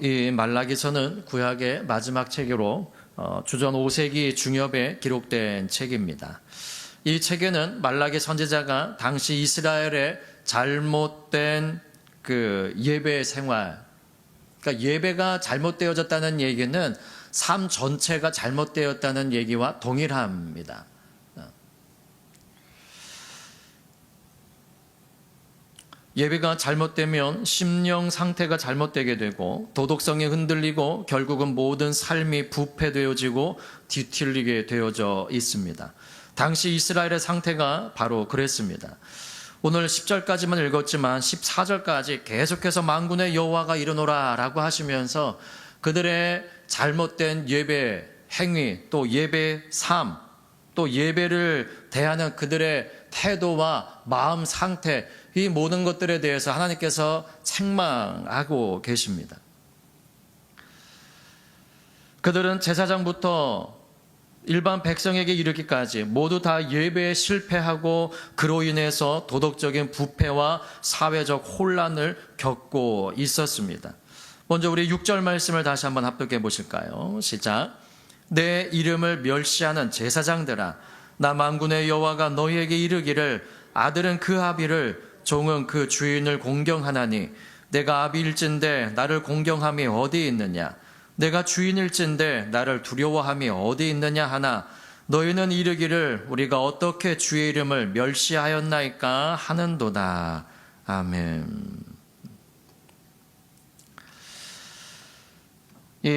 이 말라기서는 구약의 마지막 책으로 주전 5세기 중엽에 기록된 책입니다. 이 책에는 말라기 선지자가 당시 이스라엘의 잘못된 그 예배 생활, 그러니까 예배가 잘못되어졌다는 얘기는 삶 전체가 잘못되었다는 얘기와 동일합니다. 예배가 잘못되면 심령 상태가 잘못되게 되고 도덕성이 흔들리고 결국은 모든 삶이 부패되어지고 뒤틀리게 되어져 있습니다. 당시 이스라엘의 상태가 바로 그랬습니다. 오늘 10절까지만 읽었지만 14절까지 계속해서 만군의 여호와가 이르노라 라고 하시면서 그들의 잘못된 예배 행위, 또 예배 삶, 또 예배를 대하는 그들의 태도와 마음 상태, 이 모든 것들에 대해서 하나님께서 책망하고 계십니다. 그들은 제사장부터 일반 백성에게 이르기까지 모두 다 예배에 실패하고 그로 인해서 도덕적인 부패와 사회적 혼란을 겪고 있었습니다. 먼저 우리 6절 말씀을 다시 한번 합독해 보실까요? 시작. 내 이름을 멸시하는 제사장들아, 나 만군의 여호와가 너희에게 이르기를 아들은 그 아비를 종은 그 주인을 공경하나니 내가 아비일진데 나를 공경함이 어디 있느냐, 내가 주인일진데 나를 두려워함이 어디 있느냐 하나 너희는 이르기를 우리가 어떻게 주의 이름을 멸시하였나이까 하는도다. 아멘. 이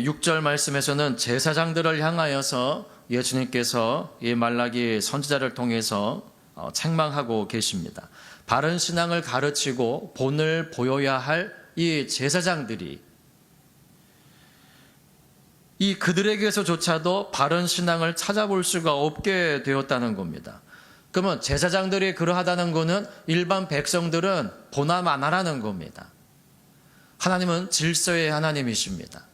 6절 말씀에서는 제사장들을 향하여서 예수님께서 이 말라기 선지자를 통해서 책망하고 계십니다. 바른 신앙을 가르치고 본을 보여야 할 이 제사장들이 이 그들에게서조차도 바른 신앙을 찾아볼 수가 없게 되었다는 겁니다. 그러면 제사장들이 그러하다는 것은 일반 백성들은 보나 마나라는 겁니다. 하나님은 질서의 하나님이십니다.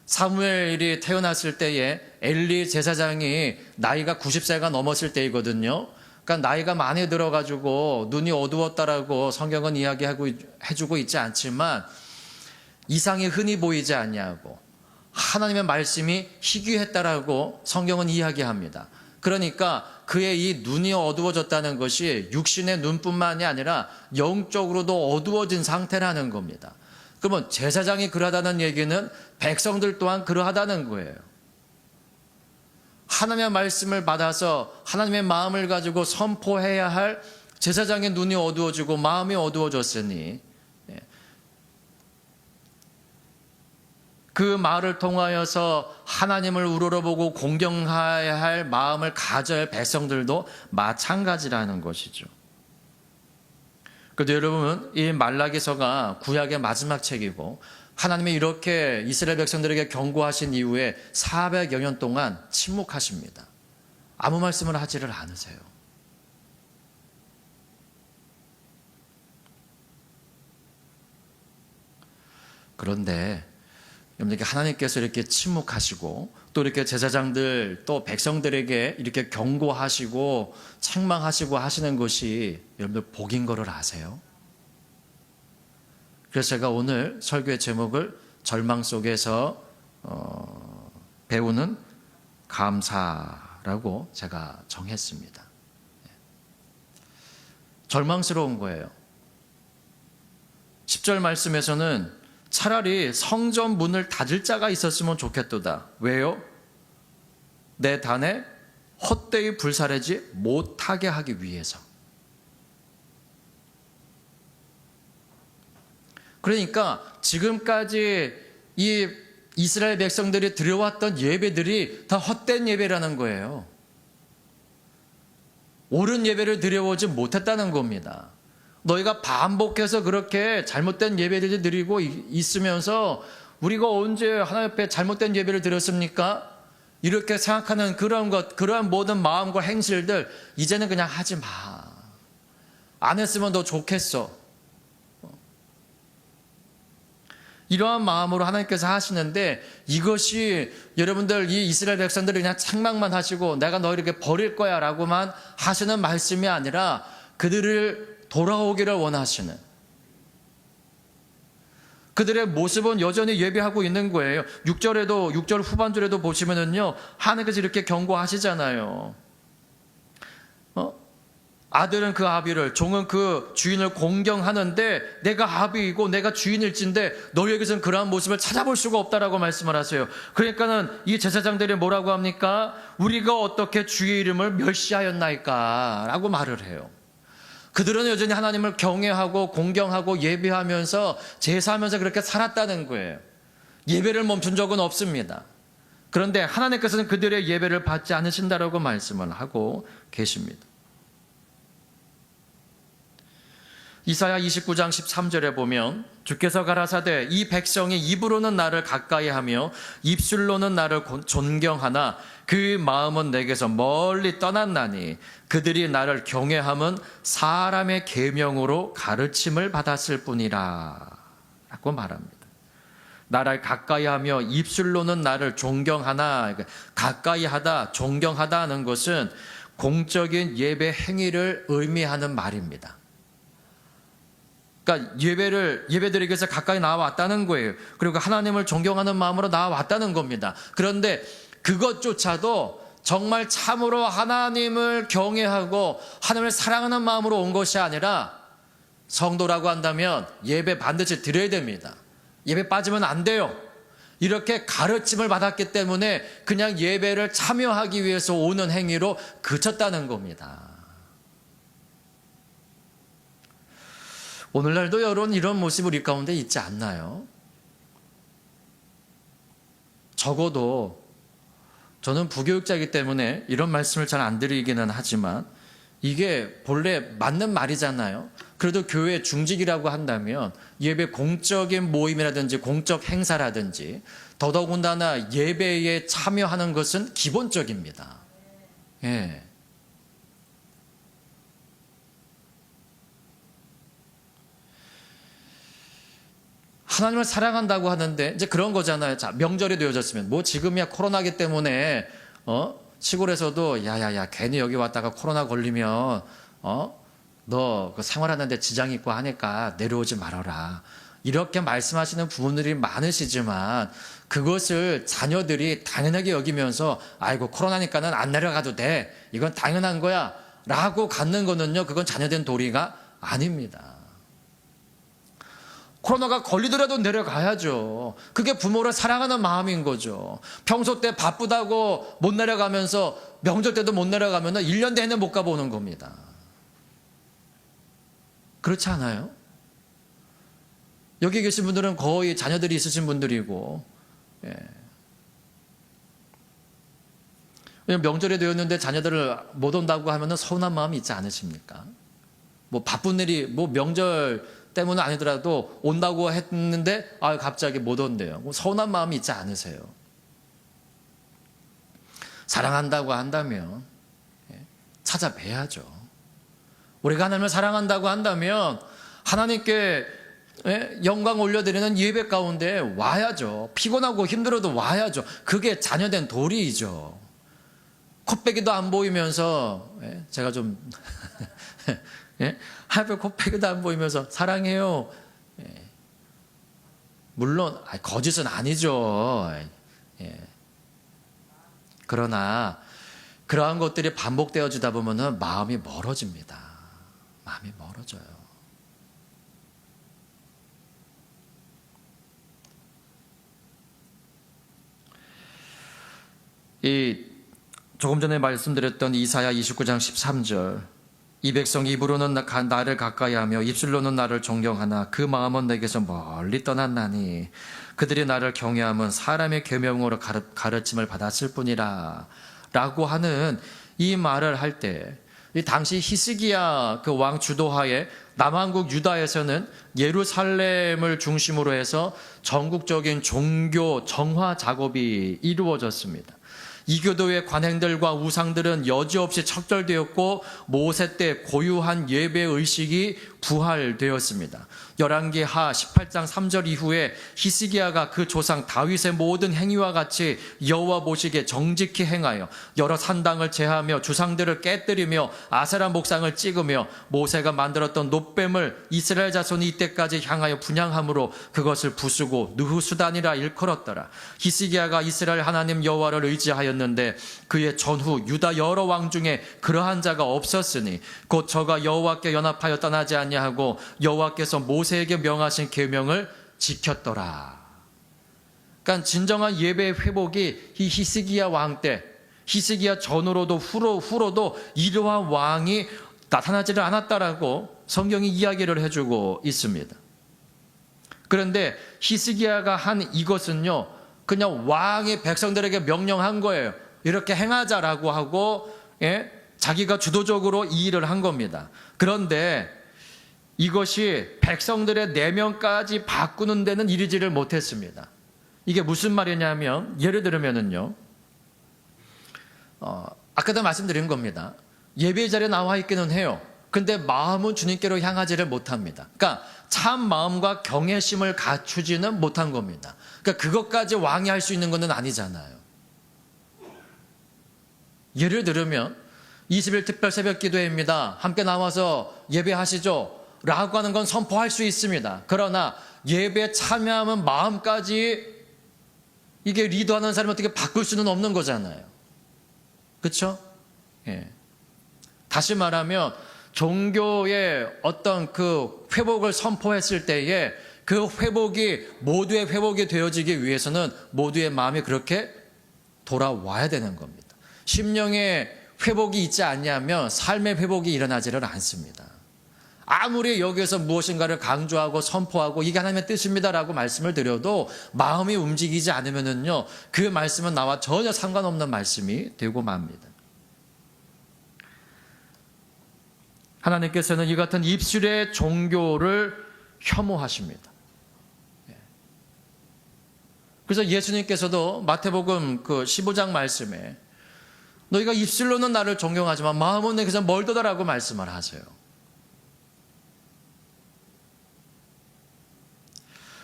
사무엘이 태어났을 때에 엘리 제사장이 나이가 90세가 넘었을 때이거든요. 그러니까 나이가 많이 들어가지고 눈이 어두웠다라고 성경은 해주고 있지 않지만 이상이 흔히 보이지 않냐고, 하나님의 말씀이 희귀했다라고 성경은 이야기합니다. 그러니까 그의 이 눈이 어두워졌다는 것이 육신의 눈뿐만이 아니라 영적으로도 어두워진 상태라는 겁니다. 그러면 제사장이 그러하다는 얘기는 백성들 또한 그러하다는 거예요. 하나님의 말씀을 받아서 하나님의 마음을 가지고 선포해야 할 제사장의 눈이 어두워지고 마음이 어두워졌으니 그 말을 통하여서 하나님을 우러러보고 공경해야 할 마음을 가져야 할 백성들도 마찬가지라는 것이죠. 그런데 여러분, 이 말라기서가 구약의 마지막 책이고 하나님이 이렇게 이스라엘 백성들에게 경고하신 이후에 400여 년 동안 침묵하십니다. 아무 말씀을 하지를 않으세요. 그런데 여러분들께 하나님께서 이렇게 침묵하시고 또 이렇게 제사장들 또 백성들에게 이렇게 경고하시고 책망하시고 하시는 것이 여러분들 복인 거를 아세요? 그래서 제가 오늘 설교의 제목을 절망 속에서 배우는 감사라고 제가 정했습니다. 절망스러운 거예요. 10절 말씀에서는 차라리 성전 문을 닫을 자가 있었으면 좋겠도다. 왜요? 내 단에 헛되이 불사르지 못하게 하기 위해서. 그러니까 지금까지 이 이스라엘 백성들이 드려왔던 예배들이 다 헛된 예배라는 거예요. 옳은 예배를 드려오지 못했다는 겁니다. 너희가 반복해서 그렇게 잘못된 예배를 드리고 있으면서 우리가 언제 하나님 앞에 잘못된 예배를 드렸습니까? 이렇게 생각하는 그러한 모든 마음과 행실들 이제는 그냥 하지 마. 안 했으면 더 좋겠어. 이러한 마음으로 하나님께서 하시는데 이것이 여러분들 이 이스라엘 백성들을 그냥 책망만 하시고 내가 너희를 이렇게 버릴 거야 라고만 하시는 말씀이 아니라 그들을 돌아오기를 원하시는, 그들의 모습은 여전히 예배하고 있는 거예요. 6절 후반절에도 보시면은요, 하나님께서 이렇게 경고하시잖아요. 아들은 그 아비를, 종은 그 주인을 공경하는데 내가 아비이고 내가 주인일진데 너희에게서는 그러한 모습을 찾아볼 수가 없다라고 말씀을 하세요. 그러니까는 이 제사장들이 뭐라고 합니까? 우리가 어떻게 주의 이름을 멸시하였나이까? 라고 말을 해요. 그들은 여전히 하나님을 경외하고 공경하고 예배하면서 제사하면서 그렇게 살았다는 거예요. 예배를 멈춘 적은 없습니다. 그런데 하나님께서는 그들의 예배를 받지 않으신다라고 말씀을 하고 계십니다. 이사야 29장 13절에 보면 주께서 가라사대 이 백성이 입으로는 나를 가까이하며 입술로는 나를 존경하나 그 마음은 내게서 멀리 떠났나니 그들이 나를 경외함은 사람의 계명으로 가르침을 받았을 뿐이라 라고 말합니다. 나를 가까이하며 입술로는 나를 존경하나, 가까이하다, 존경하다 하는 것은 공적인 예배 행위를 의미하는 말입니다. 그러니까 예배드리기 위해서 가까이 나와왔다는 거예요. 그리고 하나님을 존경하는 마음으로 나와왔다는 겁니다. 그런데 그것조차도 정말 참으로 하나님을 경외하고 하나님을 사랑하는 마음으로 온 것이 아니라, 성도라고 한다면 예배 반드시 드려야 됩니다. 예배 빠지면 안 돼요. 이렇게 가르침을 받았기 때문에 그냥 예배를 참여하기 위해서 오는 행위로 그쳤다는 겁니다. 오늘날도 여러분 이런 모습 우리 가운데 있지 않나요? 적어도 저는 부교육자이기 때문에 이런 말씀을 잘 안 드리기는 하지만 이게 본래 맞는 말이잖아요. 그래도 교회 중직이라고 한다면 예배 공적인 모임이라든지 공적 행사라든지 더더군다나 예배에 참여하는 것은 기본적입니다. 예. 하나님을 사랑한다고 하는데 이제 그런 거잖아요. 자, 명절이 되어졌으면 뭐 지금이야 코로나기 때문에 시골에서도 야야야 괜히 여기 왔다가 코로나 걸리면 너 그 생활하는데 지장 있고 하니까 내려오지 말아라. 이렇게 말씀하시는 부분들이 많으시지만 그것을 자녀들이 당연하게 여기면서 아이고 코로나니까는 안 내려가도 돼. 이건 당연한 거야. 라고 갖는 거는요. 그건 자녀된 도리가 아닙니다. 코로나가 걸리더라도 내려가야죠. 그게 부모를 사랑하는 마음인 거죠. 평소 때 바쁘다고 못 내려가면서 명절 때도 못 내려가면 1년 내내 못 가보는 겁니다. 그렇지 않아요? 여기 계신 분들은 거의 자녀들이 있으신 분들이고, 예. 명절이 되었는데 자녀들을 못 온다고 하면 서운한 마음이 있지 않으십니까? 뭐 바쁜 일이, 뭐 명절 때문은 아니더라도 온다고 했는데 갑자기 못 온대요. 뭐 서운한 마음이 있지 않으세요? 사랑한다고 한다면 찾아뵈야죠. 우리가 하나님을 사랑한다고 한다면 하나님께 영광 올려드리는 예배 가운데 와야죠. 피곤하고 힘들어도 와야죠. 그게 자녀된 도리이죠. 콧배기도 안 보이면서 제가 좀 하필 콧배기도 안 보이면서 사랑해요. 물론 거짓은 아니죠. 그러나 그러한 것들이 반복되어지다 보면 마음이 멀어집니다. 마음이 멀어져요. 조금 전에 말씀드렸던 이사야 29장 13절, 이 백성이 입으로는 나를 가까이하며 입술로는 나를 존경하나 그 마음은 내게서 멀리 떠났나니 그들이 나를 경외함은 사람의 계명으로 가르침을 받았을 뿐이라 라고 하는 이 말을 할 때, 이 당시 히스기야 그 왕 주도하에 남한국 유다에서는 예루살렘을 중심으로 해서 전국적인 종교 정화 작업이 이루어졌습니다. 이교도의 관행들과 우상들은 여지없이 척결되었고 모세 때 고유한 예배 의식이 부활되었습니다. 열왕기하 18장 3절 이후에 히스기야가 그 조상 다윗의 모든 행위와 같이 여호와 보시기에 정직히 행하여 여러 산당을 제하며 주상들을 깨뜨리며 아세라 목상을 찍으며 모세가 만들었던 놋뱀을 이스라엘 자손이 이때까지 향하여 분향함으로 그것을 부수고 느후수단이라 일컬었더라. 히스기야가 이스라엘 하나님 여호와를 의지하였는데 그의 전후 유다 여러 왕 중에 그러한 자가 없었으니 곧 저가 여호와께 연합하여 떠나지 아니하고 여호와께서 모세에게 명하신 계명을 지켰더라. 그러니까 진정한 예배의 회복이 이 히스기야 왕 때, 히스기야 전후로도 후로도 이러한 왕이 나타나지를 않았다라고 성경이 이야기를 해주고 있습니다. 그런데 히스기야가 한 이것은요, 그냥 왕이 백성들에게 명령한 거예요. 이렇게 행하자라고 하고, 자기가 주도적으로 이 일을 한 겁니다. 그런데 이것이 백성들의 내면까지 바꾸는 데는 이르지를 못했습니다. 이게 무슨 말이냐면, 예를 들면은요, 아까도 말씀드린 겁니다. 예배 자리에 나와 있기는 해요. 근데 마음은 주님께로 향하지를 못합니다. 그러니까 참 마음과 경외심을 갖추지는 못한 겁니다. 그러니까 그것까지 왕이 할 수 있는 것은 아니잖아요. 예를 들면 20일 특별 새벽 기도회입니다. 함께 나와서 예배하시죠. 라고 하는 건 선포할 수 있습니다. 그러나 예배에 참여하면 마음까지 이게 리더하는 사람이 어떻게 바꿀 수는 없는 거잖아요. 그렇죠? 예. 다시 말하면 종교의 어떤 그 회복을 선포했을 때에 그 회복이 모두의 회복이 되어지기 위해서는 모두의 마음이 그렇게 돌아와야 되는 겁니다. 심령의 회복이 있지 않냐면 삶의 회복이 일어나지를 않습니다. 아무리 여기에서 무엇인가를 강조하고 선포하고 이게 하나님의 뜻입니다라고 말씀을 드려도 마음이 움직이지 않으면은요, 그 말씀은 나와 전혀 상관없는 말씀이 되고 맙니다. 하나님께서는 이 같은 입술의 종교를 혐오하십니다. 그래서 예수님께서도 마태복음 그 15장 말씀에 너희가 입술로는 나를 존경하지만 마음은 내게서 멀더라라고 말씀을 하세요.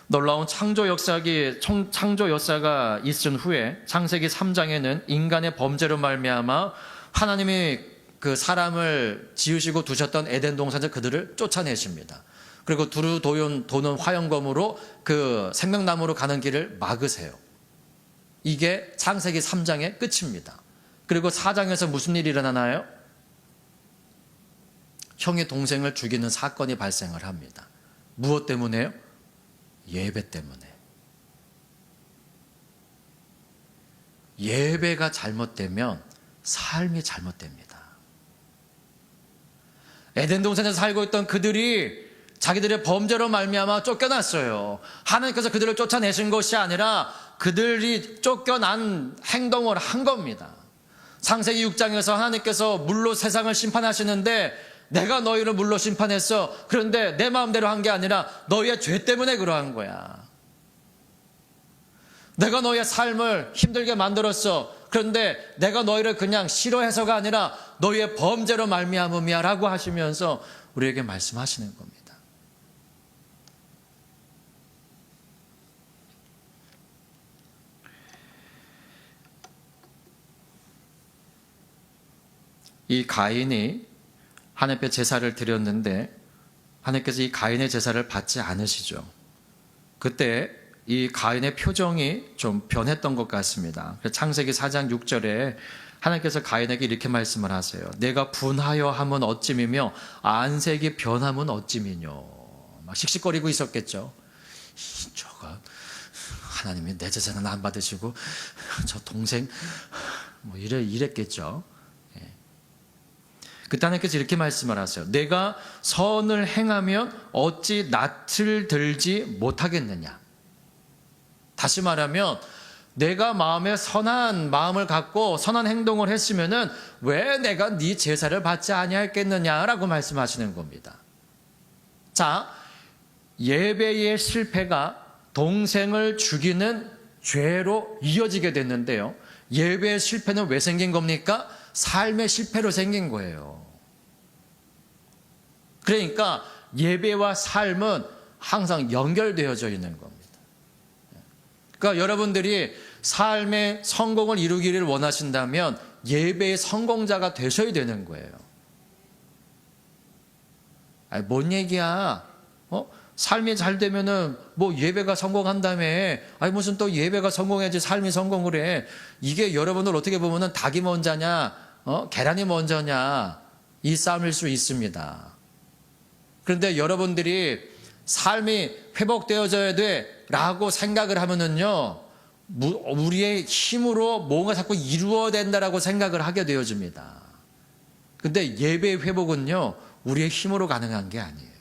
놀라운 창조 역사가 있은 후에 창세기 3장에는 인간의 범죄로 말미암아 하나님이 그 사람을 지으시고 두셨던 에덴 동산에서 그들을 쫓아내십니다. 그리고 두루 도는 화영검으로 그 생명나무로 가는 길을 막으세요. 이게 창세기 3장의 끝입니다. 그리고 4장에서 무슨 일이 일어나나요? 형이 동생을 죽이는 사건이 발생을 합니다. 무엇 때문에요? 예배 때문에. 예배가 잘못되면 삶이 잘못됩니다. 에덴 동산에서 살고 있던 그들이 자기들의 범죄로 말미암아 쫓겨났어요. 하나님께서 그들을 쫓아내신 것이 아니라 그들이 쫓겨난 행동을 한 겁니다. 창세기 6장에서 하나님께서 물로 세상을 심판하시는데 내가 너희를 물로 심판했어. 그런데 내 마음대로 한 게 아니라 너희의 죄 때문에 그러한 거야. 내가 너희의 삶을 힘들게 만들었어. 그런데 내가 너희를 그냥 싫어해서가 아니라 너희의 범죄로 말미암음이야 라고 하시면서 우리에게 말씀하시는 겁니다. 이 가인이 하나님께 제사를 드렸는데 하나님께서 이 가인의 제사를 받지 않으시죠. 그때 이 가인의 표정이 좀 변했던 것 같습니다. 창세기 4장 6절에 하나님께서 가인에게 이렇게 말씀을 하세요. 내가 분하여 함은 어찌미며 안색이 변함은 어찌미뇨. 막 씩씩거리고 있었겠죠. 저거 하나님이 내 제사는 안 받으시고 저 동생 뭐 이랬겠죠. 그때 하나님께서 이렇게 말씀을 하세요. 내가 선을 행하면 어찌 낯을 들지 못하겠느냐. 다시 말하면 내가 마음에 선한 마음을 갖고 선한 행동을 했으면은 왜 내가 네 제사를 받지 아니하겠느냐라고 말씀하시는 겁니다. 자, 예배의 실패가 동생을 죽이는 죄로 이어지게 됐는데요. 예배의 실패는 왜 생긴 겁니까? 삶의 실패로 생긴 거예요. 그러니까 예배와 삶은 항상 연결되어져 있는 겁니다. 그러니까 여러분들이 삶의 성공을 이루기를 원하신다면 예배의 성공자가 되셔야 되는 거예요. 아니, 뭔 얘기야? 삶이 잘 되면은 뭐 예배가 성공한다며. 아니 무슨 또 예배가 성공해야지 삶이 성공을 해. 이게 여러분들 어떻게 보면은 닭이 먼저냐, 계란이 먼저냐 이 싸움일 수 있습니다. 그런데 여러분들이 삶이 회복되어져야 돼라고 생각을 하면은요, 우리의 힘으로 뭔가 자꾸 이루어야 된다라고 생각을 하게 되어집니다. 근데 예배의 회복은요, 우리의 힘으로 가능한 게 아니에요.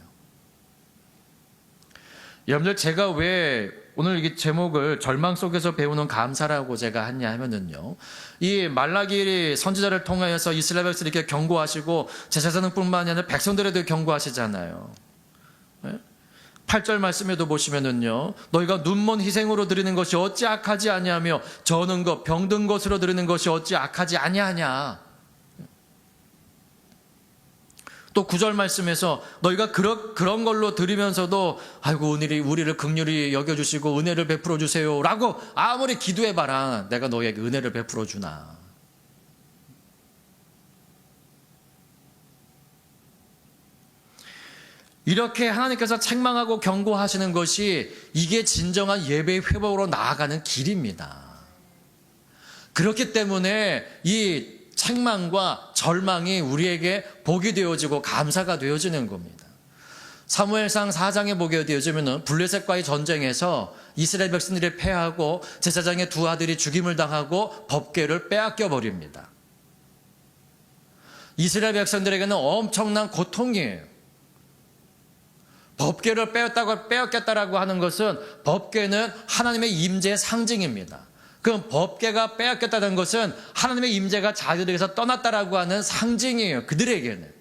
여러분들, 제가 왜 오늘 이 제목을 절망 속에서 배우는 감사라고 제가 했냐 하면은요, 이 말라기 선지자를 통하여서 이스라엘 백성들에게 경고하시고 제사장뿐만이 아니라 백성들에도 경고하시잖아요. 8절 말씀에도 보시면은요, 너희가 눈먼 희생으로 드리는 것이 어찌 악하지 아니하며 저는 것 병든 것으로 드리는 것이 어찌 악하지 아니하냐. 또 9절 말씀에서 너희가 그런 걸로 드리면서도 아이고 우리를 긍휼히 여겨주시고 은혜를 베풀어 주세요 라고 아무리 기도해봐라 내가 너희에게 은혜를 베풀어 주나. 이렇게 하나님께서 책망하고 경고하시는 것이 이게 진정한 예배의 회복으로 나아가는 길입니다. 그렇기 때문에 이 책망과 절망이 우리에게 복이 되어지고 감사가 되어지는 겁니다. 사무엘상 4장에 보게 되어지면 블레셋과의 전쟁에서 이스라엘 백성들이 패하고 제사장의 두 아들이 죽임을 당하고 법궤를 빼앗겨 버립니다. 이스라엘 백성들에게는 엄청난 고통이에요. 법궤를 빼앗겼다라고 하는 것은 법궤는 하나님의 임재의 상징입니다. 그럼 법궤가 빼앗겼다는 것은 하나님의 임재가 자기들에게서 떠났다라고 하는 상징이에요. 그들에게는.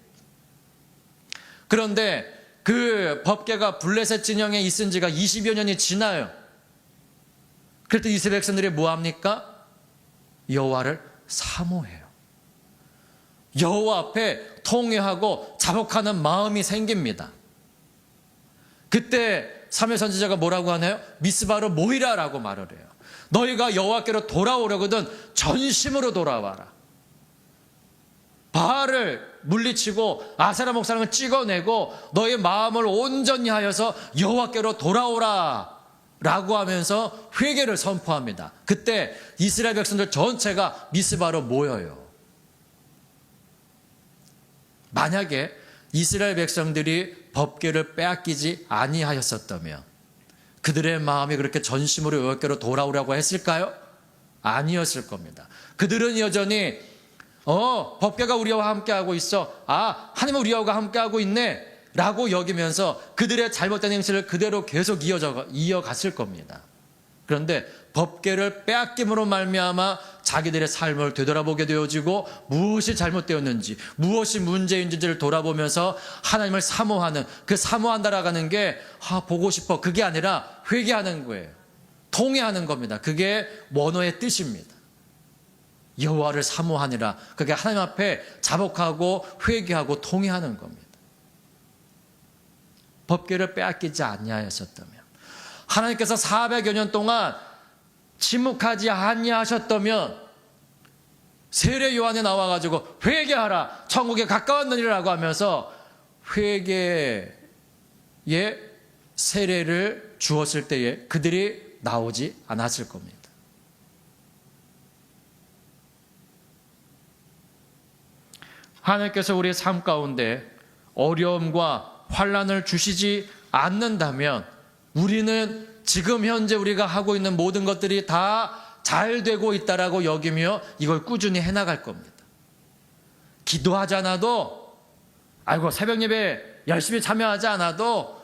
그런데 그 법궤가 블레셋 진영에 있은 지가 20여 년이 지나요. 그랬더니 이스라엘 백성들이 뭐합니까? 여호와를 사모해요. 여호와 앞에 통회하고 자복하는 마음이 생깁니다. 그때 사무엘 선지자가 뭐라고 하나요? 미스바로 모이라라고 말을 해요. 너희가 여호와께로 돌아오려거든 전심으로 돌아와라. 바알을 물리치고 아세라 목상을 찍어내고 너의 마음을 온전히 하여서 여호와께로 돌아오라 라고 하면서 회개를 선포합니다. 그때 이스라엘 백성들 전체가 미스바로 모여요. 만약에 이스라엘 백성들이 법궤를 빼앗기지 아니하였었다면 그들의 마음이 그렇게 전심으로 여호와께로 돌아오라고 했을까요? 아니었을 겁니다. 그들은 여전히 법궤가 우리와 함께하고 있어. 하나님은 우리와 함께하고 있네 라고 여기면서 그들의 잘못된 행실을 그대로 계속 이어갔을 겁니다. 그런데 법궤를 빼앗김으로 말미암아 자기들의 삶을 되돌아보게 되어지고 무엇이 잘못되었는지 무엇이 문제인지를 돌아보면서 하나님을 사모하는, 그 사모한다라는 게 보고 싶어 그게 아니라 회개하는 거예요. 통회하는 겁니다. 그게 원어의 뜻입니다. 여호와를 사모하니라. 그게 하나님 앞에 자복하고 회개하고 통회하는 겁니다. 법궤를 빼앗기지 아니하였었다면, 하나님께서 400여 년 동안 침묵하지 아니하셨다면 세례 요한이 나와가지고 회개하라 천국에 가까웠느니라고 하면서 회개의 세례를 주었을 때에 그들이 나오지 않았을 겁니다. 하나님께서 우리의 삶 가운데 어려움과 환난을 주시지 않는다면 우리는 지금 현재 우리가 하고 있는 모든 것들이 다 잘 되고 있다라고 여기며 이걸 꾸준히 해나갈 겁니다. 기도하지 않아도, 새벽 예배 열심히 참여하지 않아도,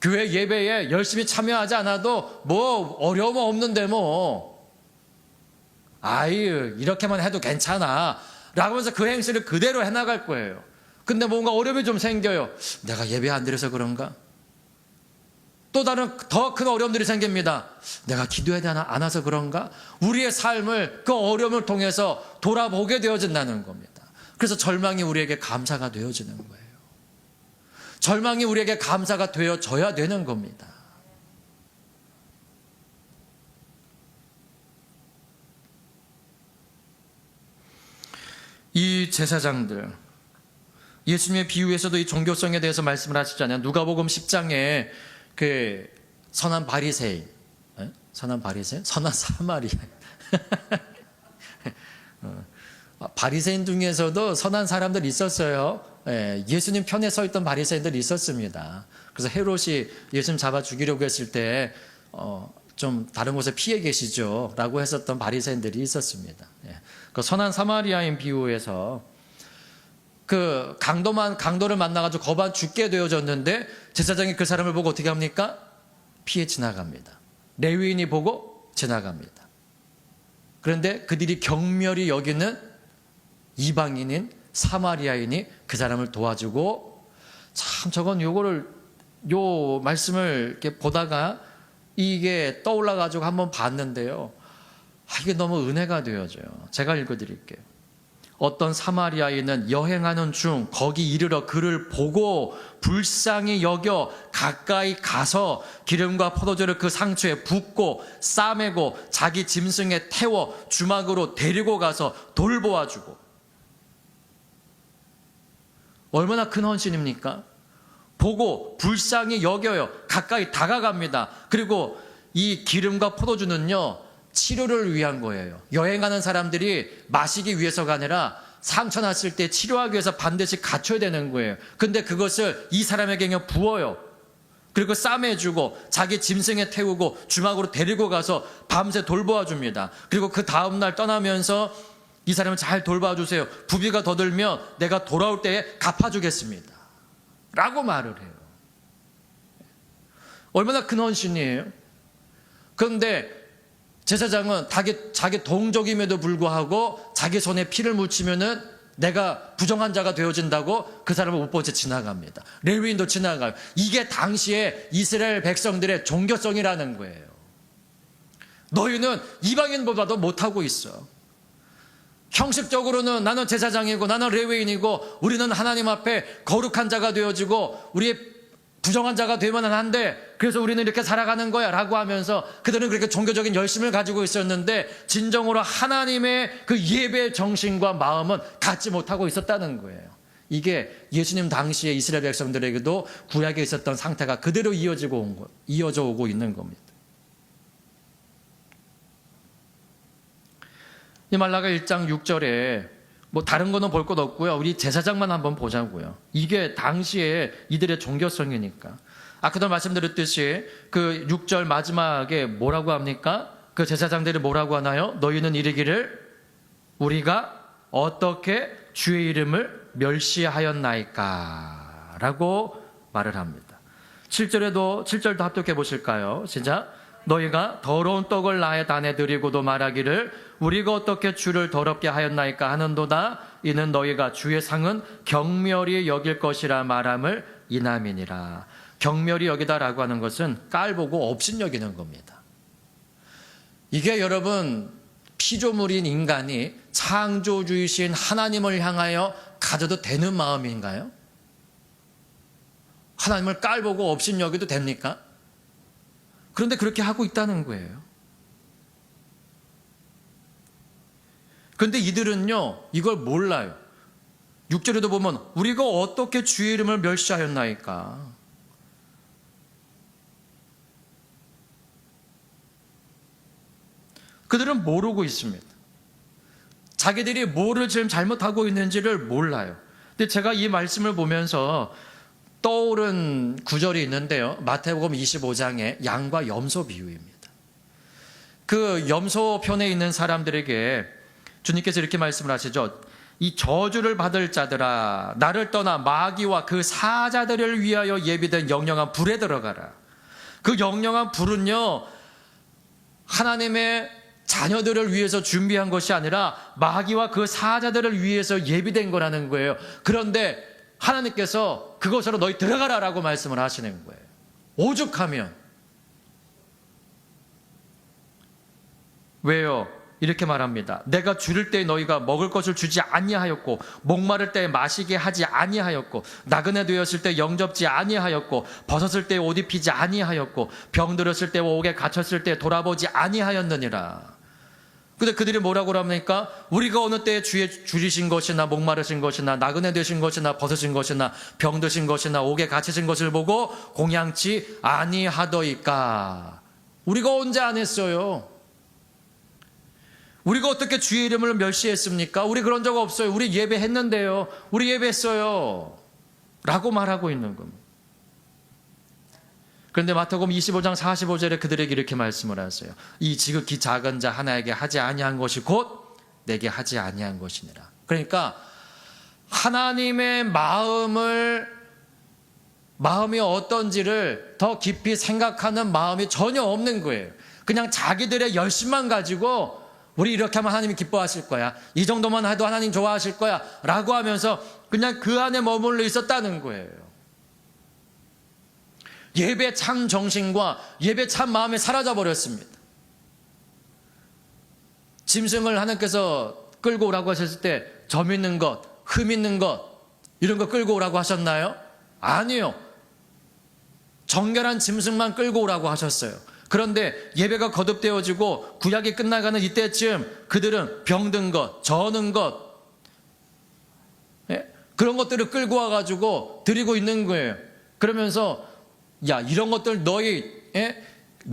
교회 예배에 열심히 참여하지 않아도 뭐 어려움 없는데 이렇게만 해도 괜찮아 라고 하면서 그 행실을 그대로 해나갈 거예요. 근데 뭔가 어려움이 좀 생겨요. 내가 예배 안 드려서 그런가? 또 다른 더 큰 어려움들이 생깁니다. 내가 기도하지 않아서 그런가? 우리의 삶을 그 어려움을 통해서 돌아보게 되어진다는 겁니다. 그래서 절망이 우리에게 감사가 되어지는 거예요. 절망이 우리에게 감사가 되어져야 되는 겁니다. 이 제사장들, 예수님의 비유에서도 이 종교성에 대해서 말씀을 하시잖아요. 누가복음 10장에 그 선한 바리새인, 선한 바리새인? 선한 사마리아. 바리새인 중에서도 선한 사람들이 있었어요. 예수님 편에 서 있던 바리새인들이 있었습니다. 그래서 헤롯이 예수님 잡아 죽이려고 했을 때 좀 다른 곳에 피해 계시죠 라고 했었던 바리새인들이 있었습니다. 그 선한 사마리아인 비유에서 그 강도를 만나가지고 거반 죽게 되어졌는데 제사장이 그 사람을 보고 어떻게 합니까? 피해 지나갑니다. 레위인이 보고 지나갑니다. 그런데 그들이 경멸히 여기는 이방인인 사마리아인이 그 사람을 도와주고, 참 저건 요 말씀을 이렇게 보다가 이게 떠올라가지고 한번 봤는데요. 이게 너무 은혜가 되어져요. 제가 읽어드릴게요. 어떤 사마리아인은 여행하는 중 거기 이르러 그를 보고 불쌍히 여겨 가까이 가서 기름과 포도주를 그 상처에 붓고 싸매고 자기 짐승에 태워 주막으로 데리고 가서 돌보아주고. 얼마나 큰 헌신입니까? 보고 불쌍히 여겨요. 가까이 다가갑니다. 그리고 이 기름과 포도주는요, 치료를 위한 거예요. 여행하는 사람들이 마시기 위해서가 아니라 상처 났을 때 치료하기 위해서 반드시 갖춰야 되는 거예요. 근데 그것을 이 사람에게 그냥 부어요. 그리고 싸매주고 자기 짐승에 태우고 주막으로 데리고 가서 밤새 돌보아 줍니다. 그리고 그 다음날 떠나면서 이 사람을 잘 돌봐 주세요. 부비가 더 들면 내가 돌아올 때에 갚아주겠습니다 라고 말을 해요. 얼마나 큰 헌신이에요. 그런데 제사장은 자기 동족임에도 불구하고 자기 손에 피를 묻히면은 내가 부정한 자가 되어진다고 그 사람을 못 본 채 지나갑니다. 레위인도 지나가요. 이게 당시에 이스라엘 백성들의 종교성이라는 거예요. 너희는 이방인보다도 못하고 있어. 형식적으로는 나는 제사장이고 나는 레위인이고 우리는 하나님 앞에 거룩한 자가 되어지고 우리의 부정한 자가 되면 한데 그래서 우리는 이렇게 살아가는 거야 라고 하면서 그들은 그렇게 종교적인 열심을 가지고 있었는데 진정으로 하나님의 그 예배의 정신과 마음은 갖지 못하고 있었다는 거예요. 이게 예수님 당시에 이스라엘 백성들에게도 구약에 있었던 상태가 그대로 이어져 오고 있는 겁니다. 이 말라가 1장 6절에 뭐 다른 거는 볼 것 없고요. 우리 제사장만 한번 보자고요. 이게 당시에 이들의 종교성이니까. 아까도 말씀드렸듯이 그 6절 마지막에 뭐라고 합니까? 그 제사장들이 뭐라고 하나요? 너희는 이르기를 우리가 어떻게 주의 이름을 멸시하였나이까 라고 말을 합니다. 7절도 합독해 보실까요? 시작. 너희가 더러운 떡을 나의 단에 드리고도 말하기를 우리가 어떻게 주를 더럽게 하였나이까 하는도다. 이는 너희가 주의 상은 경멸히 여길 것이라 말함을 이남이니라. 경멸히 여기다라고 하는 것은 깔보고 업신여기는 겁니다. 이게 여러분 피조물인 인간이 창조주이신 하나님을 향하여 가져도 되는 마음인가요? 하나님을 깔보고 업신여기도 됩니까? 그런데 그렇게 하고 있다는 거예요. 그런데 이들은요 이걸 몰라요. 6절에도 보면 우리가 어떻게 주의 이름을 멸시하였나이까. 그들은 모르고 있습니다. 자기들이 뭐를 지금 잘못하고 있는지를 몰라요. 근데 제가 이 말씀을 보면서 떠오른 구절이 있는데요. 마태복음 25장의 양과 염소 비유입니다. 그 염소 편에 있는 사람들에게 주님께서 이렇게 말씀을 하시죠. 이 저주를 받을 자들아 나를 떠나 마귀와 그 사자들을 위하여 예비된 영영한 불에 들어가라. 그 영영한 불은요 하나님의 자녀들을 위해서 준비한 것이 아니라 마귀와 그 사자들을 위해서 예비된 거라는 거예요. 그런데 하나님께서 그것으로 너희 들어가라라고 말씀을 하시는 거예요. 오죽하면. 왜요? 이렇게 말합니다. 내가 줄일 때 너희가 먹을 것을 주지 아니하였고 목마를 때 마시게 하지 아니하였고 나그네 되었을 때 영접지 아니하였고 벗었을 때 옷 입히지 아니하였고 병들었을 때와 옥에 갇혔을 때 돌아보지 아니하였느니라. 근데 그들이 뭐라고 합니까? 우리가 어느 때에 주의 줄이신 것이나 목마르신 것이나 나그네 되신 것이나 벗으신 것이나 병드신 것이나 옥에 갇히신 것을 보고 공양치 아니하더이까. 우리가 언제 안 했어요? 우리가 어떻게 주의 이름을 멸시했습니까? 우리 그런 적 없어요. 우리 예배했는데요. 우리 예배했어요. 라고 말하고 있는 겁니다. 그런데 마태복음 25장 45절에 그들에게 이렇게 말씀을 하세요. 이 지극히 작은 자 하나에게 하지 아니한 것이 곧 내게 하지 아니한 것이니라. 그러니까 하나님의 마음이 어떤지를 더 깊이 생각하는 마음이 전혀 없는 거예요. 그냥 자기들의 열심만 가지고 우리 이렇게 하면 하나님이 기뻐하실 거야. 이 정도만 해도 하나님 좋아하실 거야. 라고 하면서 그냥 그 안에 머물러 있었다는 거예요. 예배 참 정신과 예배 참 마음이 사라져 버렸습니다. 짐승을 하나님께서 끌고 오라고 하셨을 때 점 있는 것, 흠 있는 것 이런 거 끌고 오라고 하셨나요? 아니요. 정결한 짐승만 끌고 오라고 하셨어요. 그런데 예배가 거듭되어지고 구약이 끝나가는 이때쯤 그들은 병든 것, 저는 것 그런 것들을 끌고 와가지고 드리고 있는 거예요. 그러면서 야 이런 것들 너희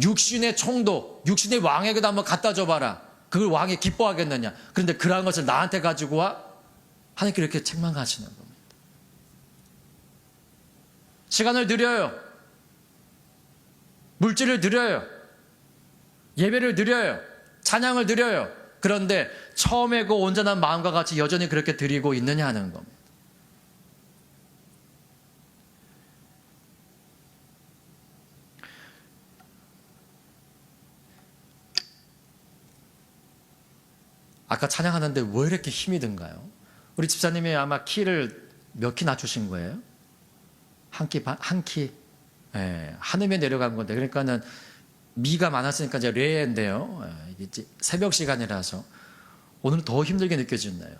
육신의 총독, 육신의 왕에게도 한번 갖다 줘봐라. 그걸 왕이 기뻐하겠느냐. 그런데 그러한 것을 나한테 가지고 와? 하나님께 이렇게 책망하시는 겁니다. 시간을 드려요. 물질을 드려요. 예배를 드려요. 찬양을 드려요. 그런데 처음에 그 온전한 마음과 같이 여전히 그렇게 드리고 있느냐 하는 겁니다. 아까 찬양하는데 왜 이렇게 힘이 든가요? 우리 집사님이 아마 키를 몇 키 낮추신 거예요? 한 키? 예, 한음에 내려간 건데, 그러니까는 미가 많았으니까 이제 레인데요. 이게 새벽 시간이라서 오늘은 더 힘들게 느껴지나요?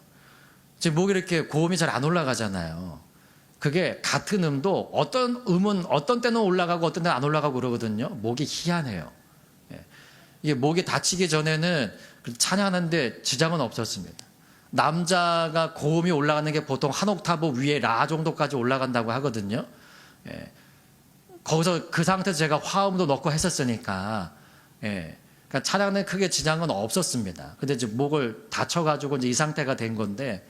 지금 목이 이렇게 고음이 잘 안 올라가잖아요. 그게 같은 음도 어떤 음은 어떤 때는 올라가고 어떤 때는 안 올라가고 그러거든요. 목이 희한해요. 예, 이게 목이 다치기 전에는 찬양하는데 지장은 없었습니다. 남자가 고음이 올라가는 게 보통 한 옥타브 위에 라 정도까지 올라간다고 하거든요. 예. 거기서 그 상태에서 제가 화음도 넣고 했었으니까, 그러니까 찬양은 크게 지장은 없었습니다. 근데 이제 목을 다쳐가지고 이제 이 상태가 된 건데,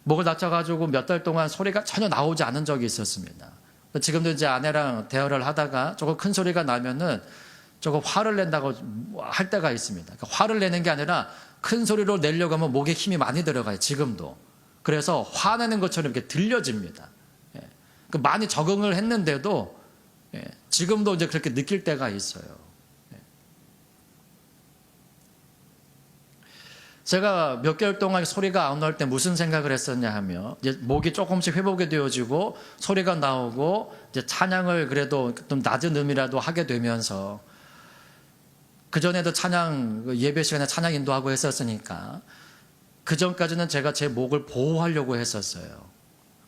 목을 다쳐가지고 몇 달 동안 소리가 전혀 나오지 않은 적이 있었습니다. 지금도 이제 아내랑 대화를 하다가 조금 큰 소리가 나면은 조금 화를 낸다고 할 때가 있습니다. 그러니까 화를 내는 게 아니라 큰 소리로 내려고 하면 목에 힘이 많이 들어가요. 지금도. 그래서 화내는 것처럼 이렇게 들려집니다. 많이 적응을 했는데도 지금도 이제 그렇게 느낄 때가 있어요. 제가 몇 개월 동안 소리가 안 나올 때 무슨 생각을 했었냐 하면 이제 목이 조금씩 회복이 되어지고 소리가 나오고 이제 찬양을 그래도 좀 낮은 음이라도 하게 되면서 그전에도 찬양 예배 시간에 찬양 인도하고 했었으니까 그전까지는 제가 제 목을 보호하려고 했었어요.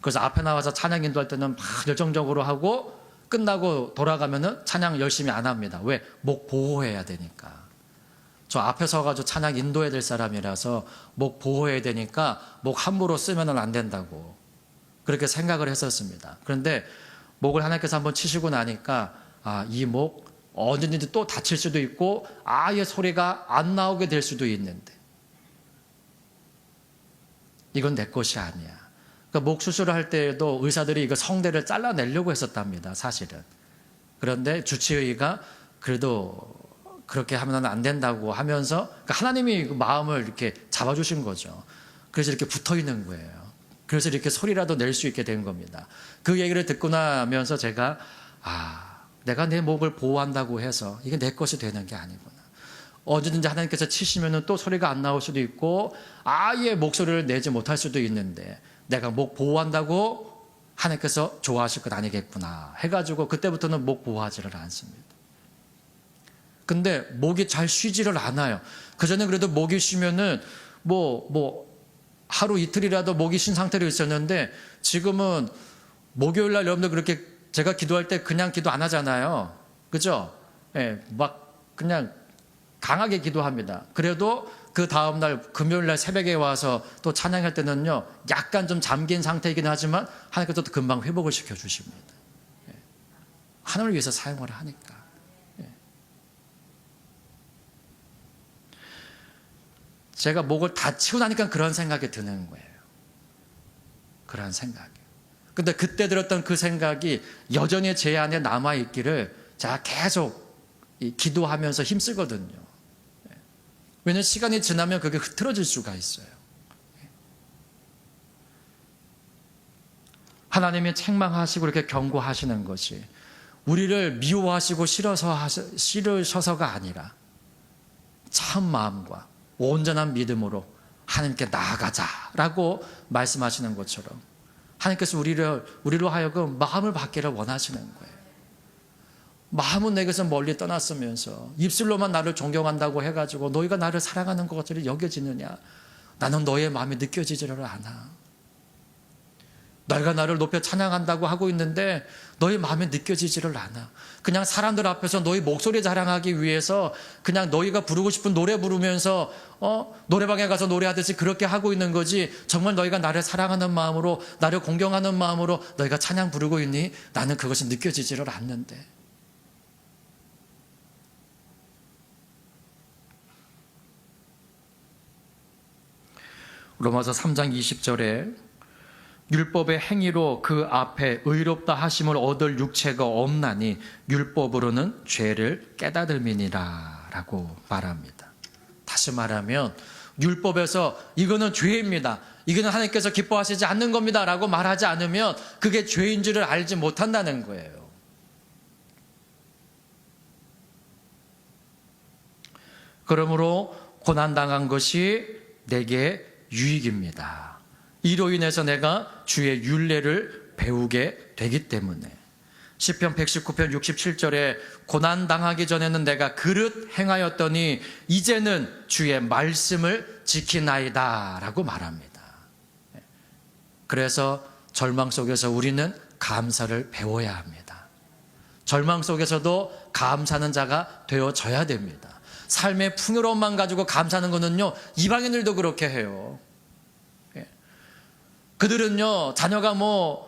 그래서 앞에 나와서 찬양 인도할 때는 막 열정적으로 하고 끝나고 돌아가면은 찬양 열심히 안 합니다. 왜? 목 보호해야 되니까. 저 앞에 서가지고 찬양 인도해야 될 사람이라서 목 보호해야 되니까 목 함부로 쓰면은 안 된다고 그렇게 생각을 했었습니다. 그런데 목을 하나님께서 한번 치시고 나니까 이 목 언제든지 또 다칠 수도 있고 아예 소리가 안 나오게 될 수도 있는데 이건 내 것이 아니야. 그러니까 목 수술을 할 때에도 의사들이 이거 성대를 잘라내려고 했었답니다. 사실은. 그런데 주치의가 그래도 그렇게 하면 안 된다고 하면서 그러니까 하나님이 그 마음을 이렇게 잡아주신 거죠. 그래서 이렇게 붙어 있는 거예요. 그래서 이렇게 소리라도 낼 수 있게 된 겁니다. 그 얘기를 듣고 나면서 제가 내가 내 목을 보호한다고 해서 이게 내 것이 되는 게 아니구나. 언제든지 하나님께서 치시면은 또 소리가 안 나올 수도 있고 아예 목소리를 내지 못할 수도 있는데 내가 목 보호한다고 하나님께서 좋아하실 것 아니겠구나 해가지고 그때부터는 목 보호하지를 않습니다. 근데 목이 잘 쉬지를 않아요. 그전에 그래도 목이 쉬면은 하루 이틀이라도 목이 쉰 상태로 있었는데 지금은 목요일 날 여러분들 그렇게 제가 기도할 때 그냥 기도 안 하잖아요. 그죠? 예, 막 그냥 강하게 기도합니다. 그래도 그 다음날 금요일 날 새벽에 와서 또 찬양할 때는요, 약간 좀 잠긴 상태이긴 하지만 하나님께서 또 금방 회복을 시켜주십니다. 예. 하나님을 위해서 사용을 하니까. 예. 제가 목을 다 치고 나니까 그런 생각이 드는 거예요. 그런 생각이. 근데 그때 들었던 그 생각이 여전히 제 안에 남아있기를 제가 계속 기도하면서 힘쓰거든요. 왜냐하면 시간이 지나면 그게 흐트러질 수가 있어요. 하나님이 책망하시고 이렇게 경고하시는 것이 우리를 미워하시고 싫으셔서가 아니라 참 마음과 온전한 믿음으로 하나님께 나아가자라고 말씀하시는 것처럼 하나님께서 우리로 하여금 마음을 받기를 원하시는 거예요. 마음은 내게서 멀리 떠났으면서 입술로만 나를 존경한다고 해가지고 너희가 나를 사랑하는 것처럼 여겨지느냐? 나는 너의 마음이 느껴지지를 않아. 너희가 나를 높여 찬양한다고 하고 있는데 너의 마음이 느껴지지를 않아. 그냥 사람들 앞에서 너희 목소리 자랑하기 위해서 그냥 너희가 부르고 싶은 노래 부르면서 노래방에 가서 노래하듯이 그렇게 하고 있는 거지, 정말 너희가 나를 사랑하는 마음으로 나를 공경하는 마음으로 너희가 찬양 부르고 있니? 나는 그것이 느껴지지를 않는데. 로마서 3장 20절에 율법의 행위로 그 앞에 의롭다 하심을 얻을 육체가 없나니 율법으로는 죄를 깨닫음이니라 라고 말합니다. 다시 말하면 율법에서 이거는 죄입니다, 이거는 하나님께서 기뻐하시지 않는 겁니다 라고 말하지 않으면 그게 죄인 줄을 알지 못한다는 거예요. 그러므로 고난당한 것이 내게 유익입니다. 이로 인해서 내가 주의 율례를 배우게 되기 때문에. 시편 119편 67절에 고난당하기 전에는 내가 그릇 행하였더니 이제는 주의 말씀을 지키나이다 라고 말합니다. 그래서 절망 속에서 우리는 감사를 배워야 합니다. 절망 속에서도 감사하는 자가 되어져야 됩니다. 삶의 풍요로움만 가지고 감사하는 거는요, 이방인들도 그렇게 해요. 그들은요, 자녀가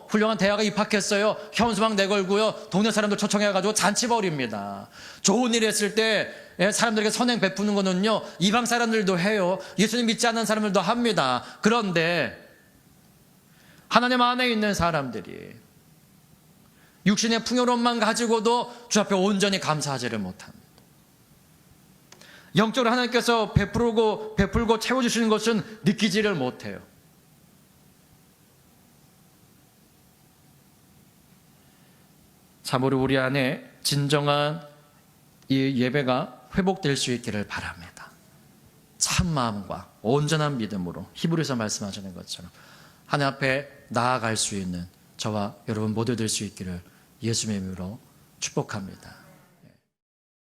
훌륭한 대학에 입학했어요, 현수막 내걸고요, 동네 사람들 초청해가지고 잔치 벌입니다. 좋은 일 했을 때 사람들에게 선행 베푸는 거는요, 이방 사람들도 해요. 예수님 믿지 않는 사람들도 합니다. 그런데 하나님 안에 있는 사람들이 육신의 풍요로움만 가지고도 주 앞에 온전히 감사하지를 못합니다. 영적으로 하나님께서 베풀고 채워주시는 것은 느끼지를 못해요. 참으로 우리 안에 진정한 이 예배가 회복될 수 있기를 바랍니다. 참 마음과 온전한 믿음으로 히브리서 말씀하시는 것처럼 하나님 앞에 나아갈 수 있는 저와 여러분 모두 될 수 있기를 예수님의 이름으로 축복합니다.